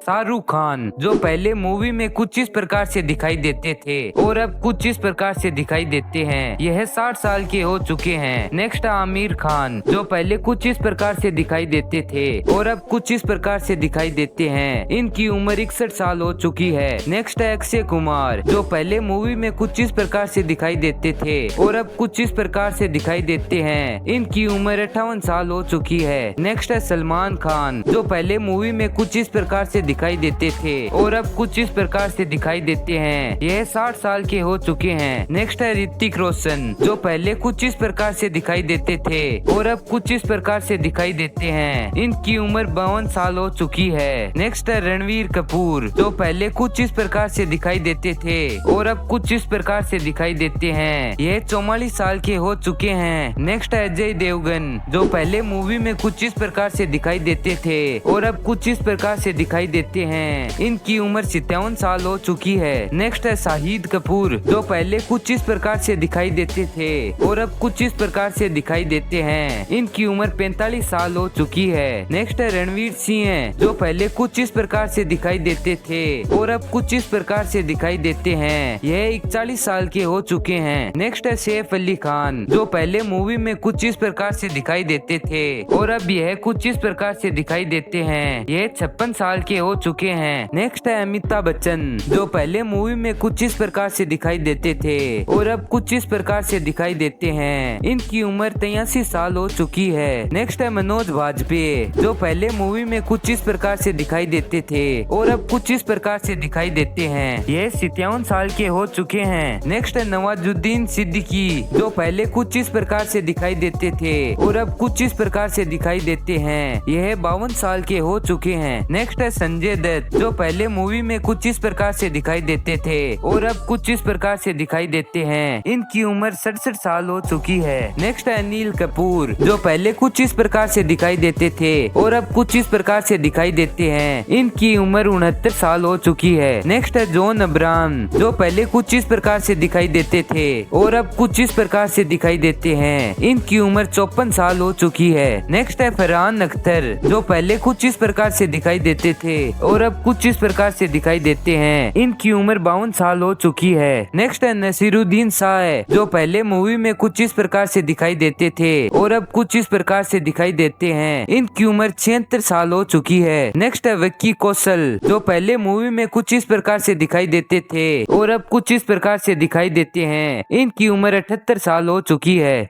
शाहरुख खान जो पहले मूवी में कुछ इस प्रकार से दिखाई देते थे और अब कुछ इस प्रकार से दिखाई देते हैं। यह 60 साल के हो चुके हैं। नेक्स्ट आमिर खान जो पहले कुछ इस प्रकार से दिखाई देते थे और अब कुछ इस प्रकार से दिखाई देते हैं। इनकी उम्र 61 साल हो चुकी है। नेक्स्ट है अक्षय कुमार जो पहले मूवी में कुछ इस प्रकार से दिखाई देते थे और अब कुछ इस प्रकार से दिखाई देते हैं। इनकी उम्र 58 साल हो चुकी है। नेक्स्ट है सलमान खान जो पहले मूवी में कुछ इस प्रकार से दिखाई देते थे और अब कुछ इस प्रकार से दिखाई देते हैं। यह 60 साल के हो चुके हैं। नेक्स्ट है ऋतिक रोशन जो पहले कुछ इस प्रकार से दिखाई देते थे और अब कुछ इस प्रकार से दिखाई देते हैं। इनकी उम्र 52 साल हो चुकी है। नेक्स्ट है रणवीर कपूर जो पहले कुछ इस प्रकार से दिखाई देते थे और अब कुछ इस प्रकार से दिखाई देते हैं। यह 44 साल के हो चुके हैं। नेक्स्ट है अजय देवगन जो पहले मूवी में कुछ इस प्रकार से दिखाई देते थे और अब कुछ इस प्रकार से दिखाई देते हैं। इनकी उम्र 57 साल हो चुकी है। नेक्स्ट है शाहिद कपूर जो पहले कुछ इस प्रकार से दिखाई देते थे और अब कुछ इस प्रकार से दिखाई देते हैं। इनकी उम्र 45 साल हो चुकी है। नेक्स्ट है रणवीर सिंह जो पहले कुछ इस प्रकार से दिखाई देते थे और अब कुछ इस प्रकार से दिखाई देते हैं। यह 41 साल के हो चुके हैं। नेक्स्ट है सैफ अली खान जो पहले मूवी में कुछ इस प्रकार से दिखाई देते थे और अब यह कुछ इस प्रकार से दिखाई देते हैं। यह 56 साल के हो चुके हैं। नेक्स्ट है अमिताभ बच्चन जो पहले मूवी में कुछ इस प्रकार से दिखाई देते थे और अब कुछ इस प्रकार से दिखाई देते हैं। इनकी उम्र 83 साल हो चुकी है। नेक्स्ट है मनोज वाजपेयी जो पहले मूवी में कुछ इस प्रकार से दिखाई देते थे और अब कुछ इस प्रकार से दिखाई देते हैं। यह 57 साल के हो चुके हैं। नेक्स्ट है नवाजुद्दीन सिद्दीकी जो पहले कुछ इस प्रकार से दिखाई देते थे और अब कुछ इस प्रकार से दिखाई देते हैं। यह 52 साल के हो चुके हैं। नेक्स्ट है संजय दत्त जो पहले मूवी में कुछ इस प्रकार से दिखाई देते थे और अब कुछ इस प्रकार से दिखाई देते हैं। इनकी उम्र 67 साल हो चुकी है। नेक्स्ट है अनिल कपूर जो पहले कुछ इस प्रकार से दिखाई देते थे और अब कुछ इस प्रकार से दिखाई देते हैं। इनकी उम्र 69 साल हो चुकी है। नेक्स्ट है जॉन अब्राहम जो पहले कुछ इस प्रकार से दिखाई देते थे और अब कुछ इस प्रकार से दिखाई देते हैं। इनकी उम्र 54 साल हो चुकी है। नेक्स्ट है फरहान अख्तर जो पहले कुछ इस प्रकार से दिखाई देते थे और अब कुछ इस प्रकार से दिखाई देते हैं। इनकी उम्र 52 साल हो चुकी है। नेक्स्ट है नसीरुद्दीन शाह जो पहले मूवी में कुछ इस प्रकार से दिखाई देते थे और अब कुछ इस प्रकार से दिखाई देते हैं। इनकी उम्र 76 साल हो चुकी है। नेक्स्ट है विक्की कौशल जो पहले मूवी में कुछ इस प्रकार से दिखाई देते थे और अब कुछ इस प्रकार से दिखाई देते हैं। इनकी उम्र 78 साल हो चुकी है।